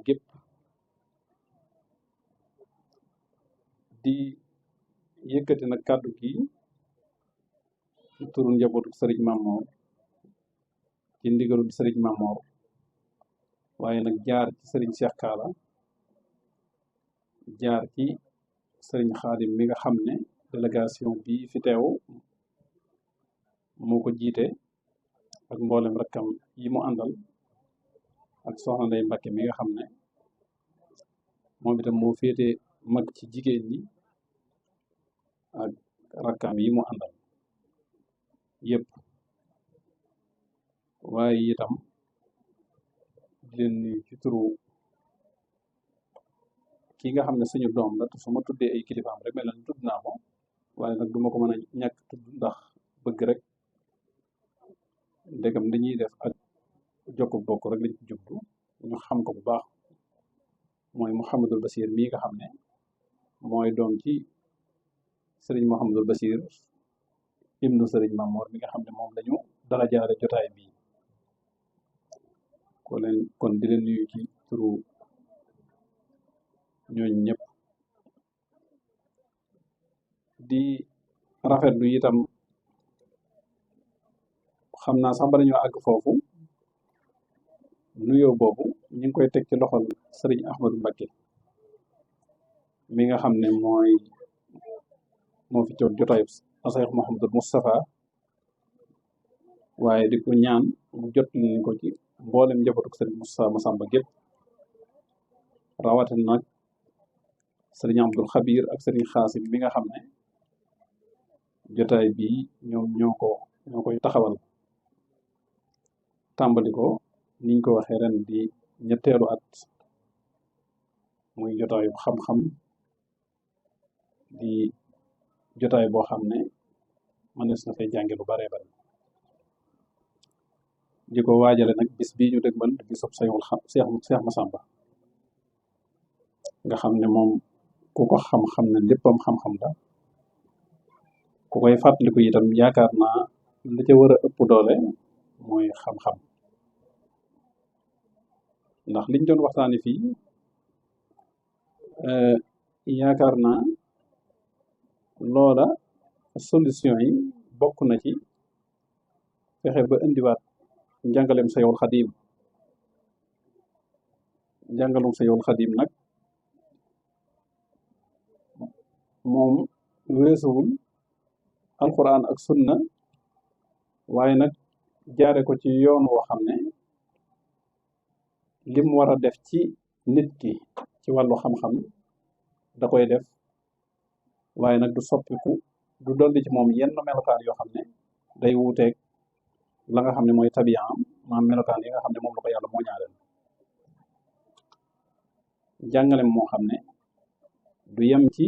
gépp di yëkkati nag kàddu gi ci turu njabootu sëriñ Mamor ci ndigalul sëriñ Mamor waaye nag jaar ci sëriñ Cheikh Kaala jaar ci sëriñ Xaadim mi nga xam ne délégation bi fi teew moo ko jiite ak mboolem rakkam yi mu àndal ak soxna Ndey Mbàkke mi nga xam ne moom itam moo féete mag ci jigéen ñi ak rakkam yi mu àndal yépp waaye itam di leen nuyu ci turu ki nga xam ne suñu doom la te su ma tuddee ay kilifaam rek mel na ni tudd naa ko waaye nag duma ko mën a ñàkk tudd ndax bëgg rek ndegam dañuy def ak jokk bokk rek lañ ci jublu ñu xam ko bu baax mooy Mouhamadul Basir mii nga xam ne mooy doom ci sëriñ Mouhamadul Basir ibnu sëriñ Mamor mi nga xam ne moom lañu dala jaare jotaay bii kon di leen nuyu ci turu ñooñu ñëpp di rafetlu itam xam naa sax bala ñoo àgg foofu nuyoo boobu ñu ngi koy teg ci loxol sëriñ Ahmadou Mbacké mi nga xam ne moo fi toog jotaayu Cheikh Mouhamadul Moustapha waaye di ko ñaan mu jot nañ ko ci mboolem njabootu sëriñ Moustapha Massamba gépp rawatina nag sëriñ Abdul Xabir ak sëriñ Xaasim mi nga xam ne jotaay bii ñoom ñoo koy taxawal tàmbali ko niñ ko waxee ren di ñetteelu at muy jotaayu xam-xam di jotaay boo xam ne mënees na fay jànge lu bare bare di ko waajale nag bis bii ñu dëgmal bisub Seex Masamba nga xam ne moom ku ko xam-xam ne léppam xam-xam la ku koy fàttaliku itam yaakaar naa li ca war a ëpp doole mooy xam-xam ndax liñ doon waxtaane fii yaakaar naa loola solution yi bokk na ci fexe ba indiwaat njàngalem Sayxul Xadiim njàngalum Sayxul Xadiim nag moom weesuwul alquran ak sunna waaye nag jaare ko ci yoon woo xam ne lim war a def ci nit ki ci wàllu xam-xam da koy def waaye nag du soppiku du dolli ci moom yenn melokaan yoo xam ne day wuuteeg la nga xam ne mooy tabiyaam maam melokaan yi nga xam ne moom la ko yàlla moo ñaareel jàngalem moo xam ne du yem ci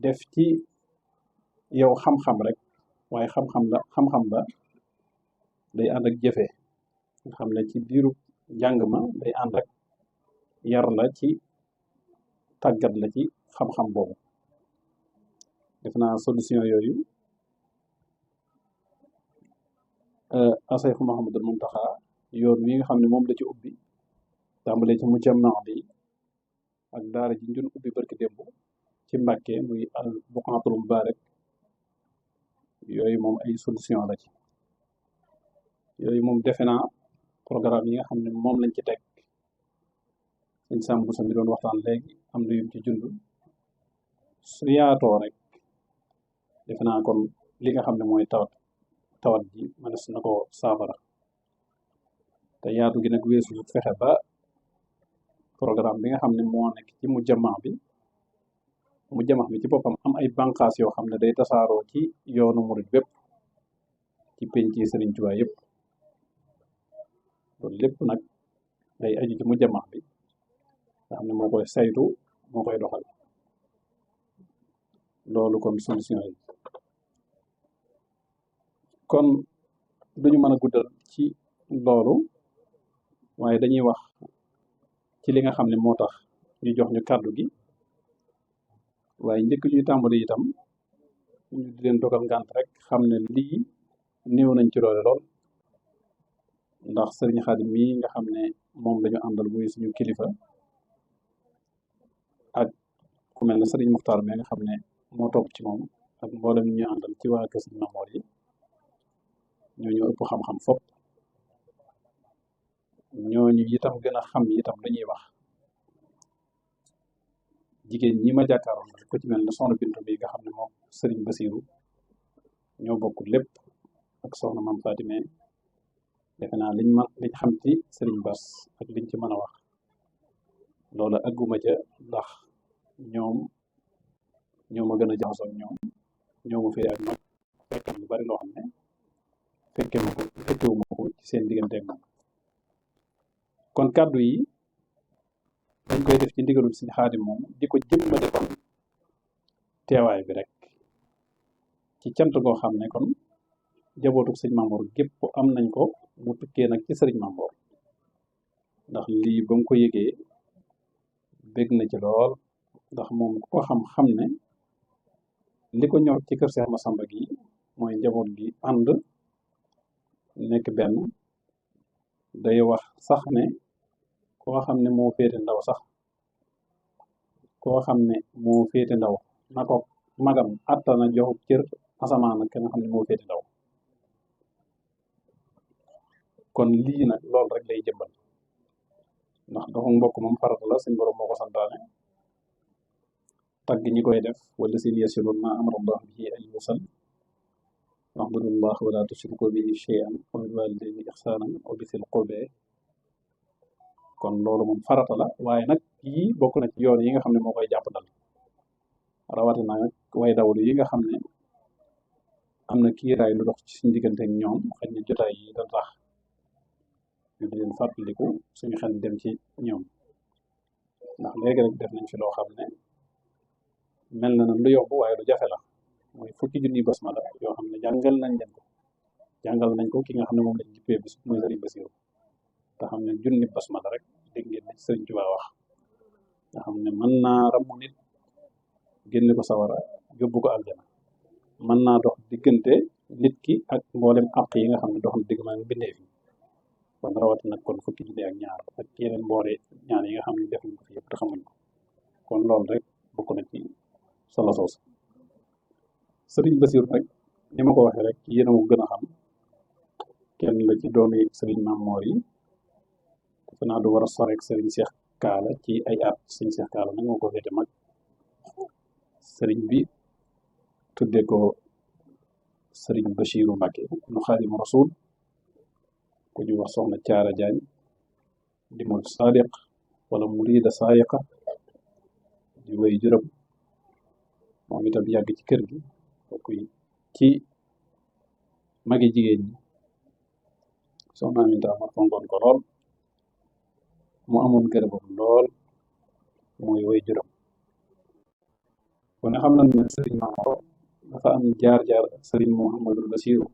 def ci yow xam-xam rek waaye xam-xam ba day ànd ak jëfe nga xam ne ci biiru njàng ma day ànd ak yar la ci tàggat la ci xam-xam boobu def naa solution yooyu Cheikh Mouhamadul Mountakha yoon wi nga xam ne moom la ci ubbi tàmbalee ci mujjama bi ak daara ji njun ubbi barki démb ci Mbàkke muy al buqaatul mubarak yooyu moom ay solution la ci yooyu moom defe naa programme yi nga xam ne moom lañ ci teg sëñ Samb sa mi doon waxtaan léegi am na yum ci jund su yaatoo rek defe naa kon li nga xam ne mooy tawat ji mënees na ko saafara te yaatu gi nag weesu fexe ba programme bi nga xam ne moo nekk ci mujjama bi ci boppam am ay bànqaas yoo xam ne day tasaaroo ci yoonu murit bépp ci penc yi Sëriñ Tuubaa yëpp loolu lépp nag day aju ci mujjama bi nga xam ne moo koy saytu moo koy doxal loolu kon solution yi kon duñu mën a guddal ci loolu waaye dañuy wax ci li nga xam ne moo tax ñu jox ñu kàddu gi waaye njëkk ñuy tàmbali itam ñu di leen dogal ngànt rek xam ne lii néew nañ ci loole lool ndax sëriñ Xaadim mii nga xam ne moom lañu àndal muy suñu kilifa ak ku mel ne sëriñ Muxtaar mi nga xam ne moo topp ci moom ak mboolem ñu àndal ci waa kër Sëriñ Mamoor yi ñooñu ëpp xam-xam fopp ñooñu itam gën a xam itam dañuy wax jigéen ñi ma jàkkaaroon rek ko ci mel ne soxna Bintu bi nga xam ne moom sëriñ Basiiru ñoo bokk lépp ak soxna Maam Faatime defe naa liñ xam ci sëriñ Bas ak liñ ci mën a wax loola agguma ca ndax ñoom ñoo ma gën a jaxasoo ak ñoom ñoo ma fee ak ñoom fekk lu bari loo xam ne fekkewuma ko ci seen diggante ak moom kon kàddu yi dañ koy def ci ndigalul Sëriñ Xaadim moom di ko jëmmale kon teewaay bi rek ci cant goo xam ne kon jabootu Sëriñ Mamoor gépp am nañ ko mu tukkee nag ci Sëriñ Mamoor ndax lii ba mu ko yëgee bég na ci lool ndax moom ku ko xam ne li ko ñor ci kër Seex Masamba gi mooy njaboot gi ànd nekk benn day wax sax ne koo xam ne moo féete ndaw sax koo xam ne moo féete ndaw na ko magam attana joxub cër asamaan ak nga xam ne moo féete ndaw kon lii nag loolu rek lay jëmbal ndax doxu mbokk moom farata la suñ borom moo ko santaane tagg ñi koy def wala sin yasiluun ma amarallah bihi an yusal wa'budullah wala tushriku bihi shay'an wa bil walidayni ihsanan wa bisil qurbe kon loolu moom farata la waaye nag yii bokk na ci yoon yi nga xam ne moo koy jàppandal rawatina nag way dawlu yi nga xam ne am na kiiraay lu dox ci suñu diggante ak ñoom xëy na jotaay yi da tax ñu di leen fàttaliku suñu xel dem ci ñoom ndax léegi rek def nañ fi loo xam ne mel na lu yomb waaye lu jafe la mooy fukki junni basmala yoo xam ne jàngal nañ ko ki nga xam ne moom lañ jippee bis muy Sëriñ Basiiru te xam ne junni basmala rek dégg ngeen ci Sëriñ Tuubaa wax nga xam ne mën naa ramu nit génne ko sawara yóbbu ko aljana mën naa dox diggante nit ki ak mboolem àq yi nga xam ne dox na digg maa ngi bindee fi kon rawati nag kon fukki junni ak ñaar ak yeneen mboole ñaar yi nga xam ne def nañ ko fi yëpp te xamuñ ko kon loolu rek bokk na ci solo soos Sëriñ Basiiru rek ni ma ko waxee rek yéen a ko gën a xam kenn la ci doomi Sëriñ Mamoor yi defe naa du war a soreek Sëriñ Seex Kaala ci ay at Sëriñ Seex Kaala nag moo ko féete mag sëriñ bi tudde ko Sëriñ Basiiru Mbàkke nu Xaadimu Rasuul ku ñu wax soxna Caara Jaañ di murid saadiq wala murida saayiqa di way juróom moom itam yàgg ci kër gi bokk ci magi jigéen ñi soxna Aminta ma fonkoon ko lool mu amoon gërëmam lool mooy way juróom kon xam nañ ne Sëriñ Mamoor dafa am jaar-jaar Sëriñ Muhammadul Basiiru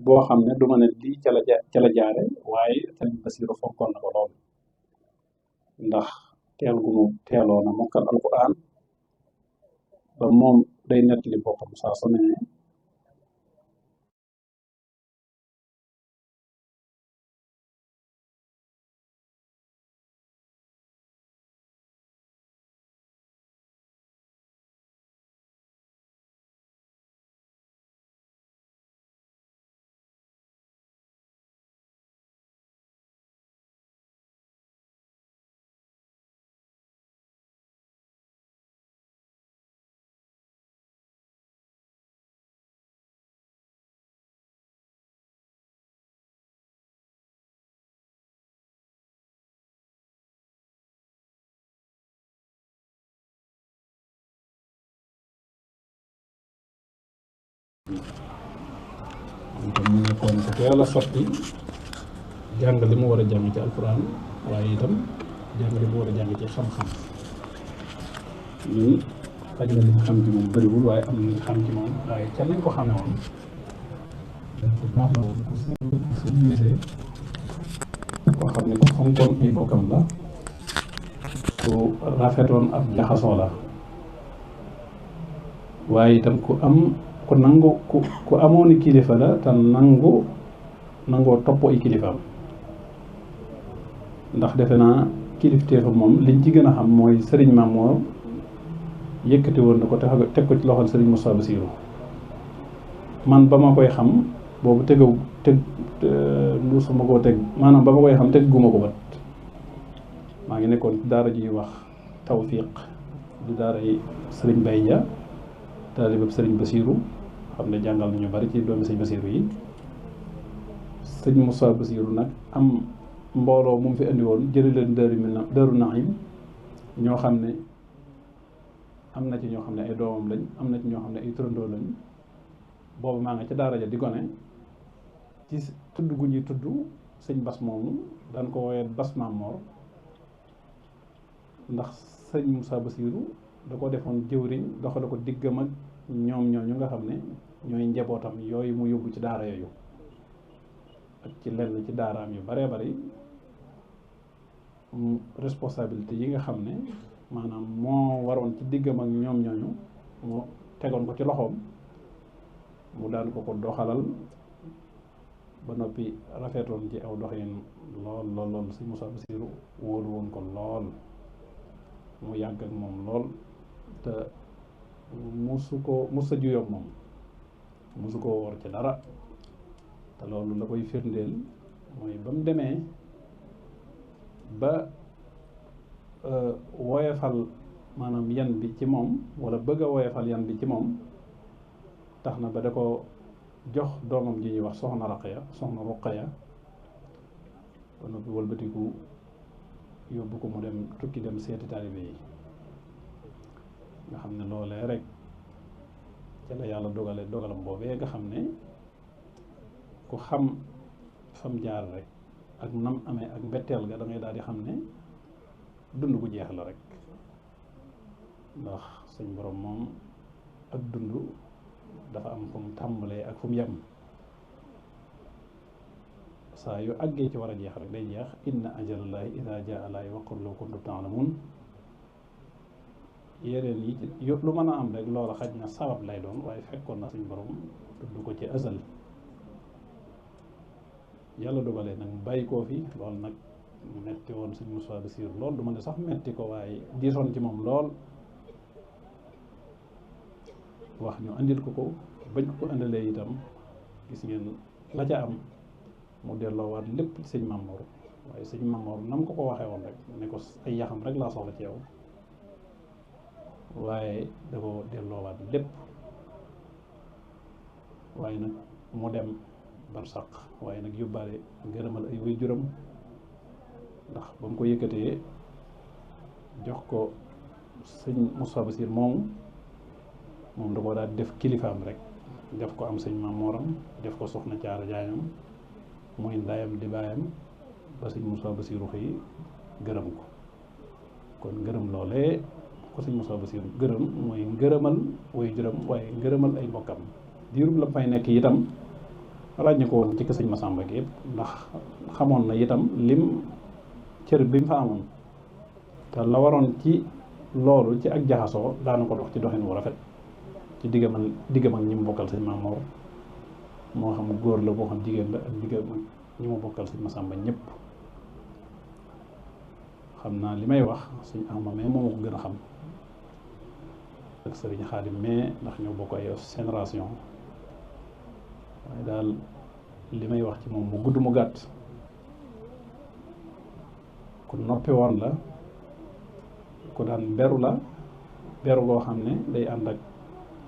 boo xam ne du ma ne lii ca la jaare waaye Sëriñ Basiiru fonkoon na ko lool ndax teel gu mu teeloon a mokkal alquran ba moom day nettali boppam saa su ne kon mu nekkoon ko teel a sotti jàng li mu war a jàng ci alquran waaye itam jàng li mu war a jàng ci xam-xam ñun xaj na li ñu xam ci moom bëriwul waaye am nañu xam ci moom waaye ca lañ ko xamee woon koo xam ne ku fonkoon ay bokkam la ku rafetoon ab jaxasoo la waaye itam ku nangu ku amoon kilifa la te nangu nangoo topp ay kilifaam ndax defe naa kilifteefa moom liñ ci gën a xam mooy sëriñ Maam Moor yëkkati woon na ko teg ko ci loxol sëriñ Moussa Bassirou man ba ma koy xam boobu musuma koo teg maanaam ba ma koy xam tegguma ko bat maa ngi nekkoon ci daara ji wax Tawfiq di daara yi sëriñ Baye Dia taalibab sëriñ Bassirou xam ne jàngal nañu bari ci doomi sëriñ Bassirou yi sëriñ Moussa Bassirou nag am mbooloo mu fi indi woon jëri leen Daaru Naim ñoo xam ne am na ci ñoo xam ne ay doomam lañ am na ci ñoo xam ne ay turandoo lañ boobu maa nga ca daara ja di gone ci tudd gu ñuy tudd sëñ Bas moomu daan ko woowee Bas Maam Moor ndax sëñ Moussa Bassirou da ko defoon jëwriñ doxale ko diggam ak ñoom ñooñu nga xam ne ñooy njabootam yooyu mu yóbbu ci daara yooyu ak ci lenn ci daaraam yu baree bari responsabilité yi nga xam ne maanaam moo waroon ci diggam ak ñoom ñooñu mu tegoon ko ci loxoom mu daan ko doxalal ba noppi rafetoon ci aw doxin lool sëñ Moussa Bassirou wóolu woon ko lool mu yàgg ak moom lool te musa juyoog moom musu koo wor ci dara te loolu la koy firndeel mooy ba mu demee ba woyefal maanaam yan bi ci moom wala bëgg a woyefal yan bi ci moom tax na ba da ko jox doomam ji ñuy wax soxna Ruqaya ba noppi wëlbatiku yóbbu ko mu dem tukki dem seeti taalibe yi nga xam ne loolee rek ca la yàlla dogalam boobee nga xam ne ku xam fam jaar rek ak nam amee ak mbetteel ga da ngay daal di xam ne dund gu jeex la rek ndax suñ borom moom ak dund dafa am fu mu tàmbalee ak fu mu yem saa yu àggee ci war a jeex rek day jeex inna ajalallahi ida jaa laa yuwaqqiru law kuntum ta'lamun yeneen yi lu mën a am rek loola xaj na sabab lay doon waaye fekkoon na suñ borom tudd ko ci azal yàlla dogalee nag bàyyi koo fi loolu nag metti woon suñ Moussa Bassirou lool du ma ne sax metti ko waaye diisoon ci moom lool wax ñu andil ko bañ ko andalee itam gis ngeen la ca am mu delloowaat lépp ci sëñ Maam Moor waaye sëñ Maam Moor nam ko waxee woon rek ne ko ay yaxam rek laa soxla ci yow waaye da ko delloowaat lépp waaye nag mu dem barsàq waaye nag yóbbaale ngërëmal ay waajuram ndax ba mu ko yëkkatee jox ko sëñ Moussa Bassirou moom da ko daal def kilifaam rek def ko am sëñ Maam Mooram def ko soxna Caara Jaayam muy ndayam di baayam ba sëñ Moussa Bassirou xëy gërëm ko kon ngërëm loolee ko sëñ Moussa Bassirou gërëm mooy ngërëmal waajuram waaye ngërëmal ay mbokkam diirub la fay nekk itam laaj ñu ko woon ci kër sëñ Massamba gi yëpp ndax xamoon na itam lim cër bi mu fa amoon te la waroon ci loolu ci ak jaxasoo daana ko dox ci doxin wu rafet ci diggam ak ñi mu bokkal sëñ Maam Moor moo xam góor la boo xam jigéen la ak diggam ak ñi mu bokkal sëñ Massamba ñëpp xam naa li may wax sëñ Ahma mais moo ma ko gën a xam ak sëriñ Xaadim mais ndax ñoo bokk ay génération waaye daal li may wax ci moom mu gudd mu gàtt ku noppi woon la ku daan beru la beru goo xam ne day ànd ak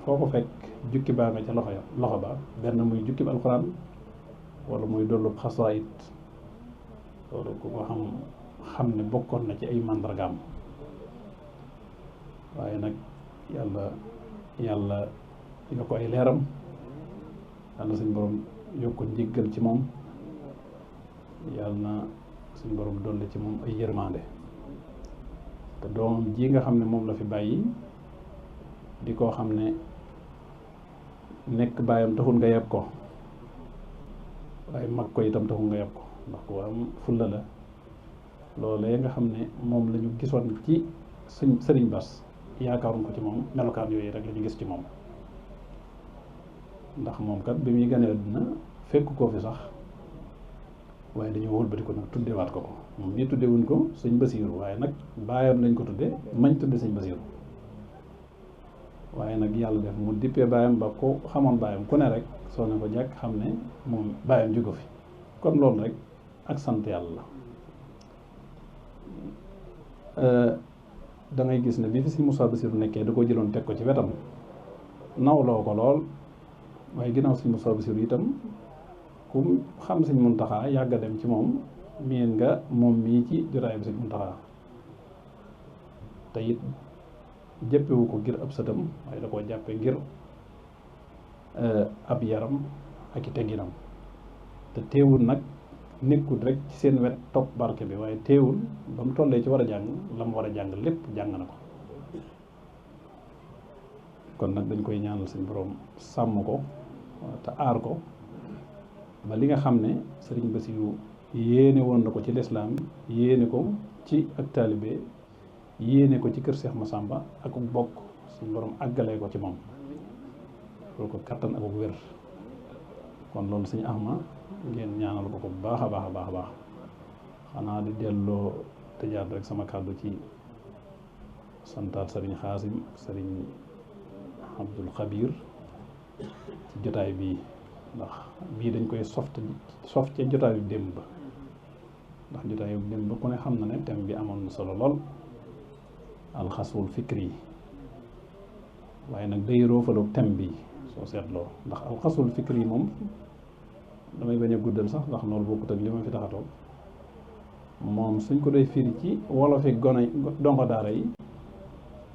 foo ko fekk jukki baa nga ca loxo ba benn muy jukki alxuraan wala muy dollub xasaayit loolu ku ko xam ne bokkoon na ci ay màndargaam waaye nag yàlla yokk ko ay leeram yàlla suñ borom yokk ko njéggal ci moom yàlla na suñ borom dolli ci moom ay yërmande te doomam ji nga xam ne moom la fi bàyyi di koo xam ne nekk baayam taxul nga yeb ko waaye mag ko itam taxul nga yeb ko ndax ku am fulla la loolee nga xam ne moom la ñu gisoon ci sëriñ Bass yaakaaruñ ko ci moom melokaan yooyu rek la ñu gis ci moom ndax moom kat bi muy gënee àddina fekk koo fi sax waaye dañoo wëlbati ko nag tuddewaat ko ko moom mii tuddewuñ ko sëñ Basiiru waaye nag baayam lañ ko tudde mañ tudde sëñ Basiiru waaye nag yàlla def mu dippee baayam ba ko xamoon baayam ku ne rek soo ne ko jàkk xam ne moom baayam jóge fi kon loolu rek ak sant yàlla la da ngay gis ne bi fi sëñ Moussa Basiiru nekkee da ko jëloon teg ko ci wetam nawloo ko lool waaye ginnaaw sëñ Moussa Basiiru itam ku xam sëñ Muntaxa yàgg a dem ci moom miin nga moom mii ci jotaay bi sëñ Muntaxa te it jëppewu ko ngir ab sëtam waaye da koo jàppe ngir ab yaram ak i tegginam te teewul nag nekkul rek ci seen wet topp barke bi waaye teewul ba mu tollee ci war a jàng la mu war a jàng lépp jàng na ko kon nag dañ koy ñaanal suñ borom sàmm ko te aar ko ba li nga xam ne sëriñ Basiru yéene woon na ko ci lislaam yéene ko ci ak taalibe yéene ko ci kër Seex Masamba ak bokk suñ borom àggalee ko ci moom loolu ko kattan ak wér kon loolu suñu Ahma ngeen ñaanal ko bu baax a baax a baax a baax xanaa di delloo tëjaat rek sama kàddu ci santaat sëriñ Xaasim sëriñ Abdul Xabir ci jotaay bii ndax bii dañ koy sof ca jotaayu démb ba ndax jotaayu démb ba ku ne xam na ne thème bi amoon na solo lool alxaswul fikri yi waaye nag day roofaloog thème bi soo seetloo ndax alxaswul fikri yi moom damay bañ a guddal sax ndax loolu bokkut ak li ma fi taxatoo moom suñ ko doy firi ci wolofi gone dongo daara yi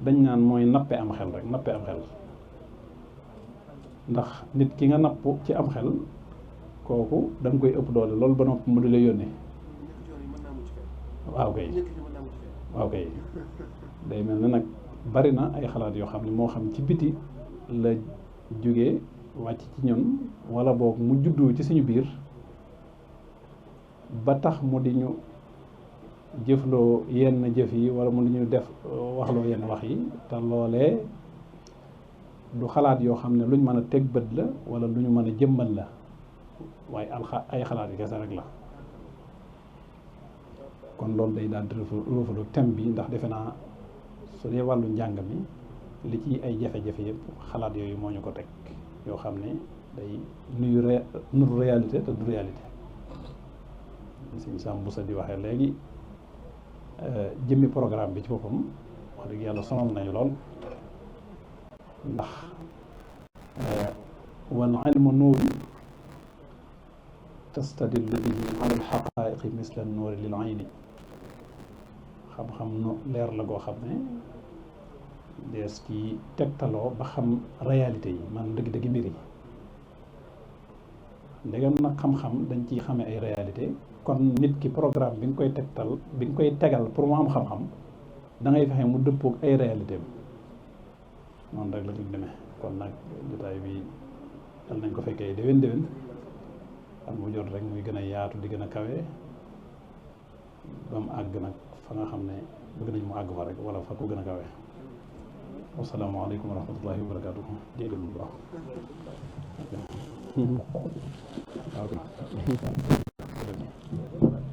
dañ naan mooy nappe am xel rek nappe am xel ndax nit ki nga napp ci am xel kooku da nga koy ëpp doole loolu ba nopp mu di la yónnee waaw kay day mel ne nag bari na ay xalaat yoo xam ne moo xam ci biti la jógee wàcc ci ñun wala boog mu juddoo ci suñu biir ba tax mu di ñu jëfloo yenn jëf yi wala mu di ñu def waxloo yenn wax yi te loolee du xalaat yoo xam ne luñ mën a teg bët la wala lu ñu mën a jëmmal la waaye ay xalaat yi kese rek la kon loolu day daal di ruufalu thème bi ndax defe naa su dee wàllu njàng mi li ci ay jafe-jafe yëpp xalaat yooyu moo ñu ko teg yoo xam ne day nuru réalité te du réalité suñu Sam bu sa di waxee léegi jëmmi programme bi ci boppam wax dëgg yàlla sonal nañu lool ndax wal ilmu nuur tastadillu bihi ala alxaqaiqi misla nuuri lil ayni xam-xam nu leer la goo xam ne dees ci tegtaloo ba xam réalité yi man dëgg-dëgg mbir yi ndegam nag xam-xam dañ ciy xamee ay réalité kon nit ki programme bi nga koy tegtal bi nga koy tegal pour mu am xam-xam da ngay fexe mu dëppoog ay réalité bi noonu rek la ñu demee kon nag jotaay bi dal nañ ko fekkee déwén am mu jot rek muy gën a yaatu di gën a kawe ba mu àgg nag fa nga xam ne bëgg nañ mu àgg fa rek wala fa ko gën a kawe wasalaamaaleykum wa rahmatullahi wa barakatuh jéegul bu baax waaw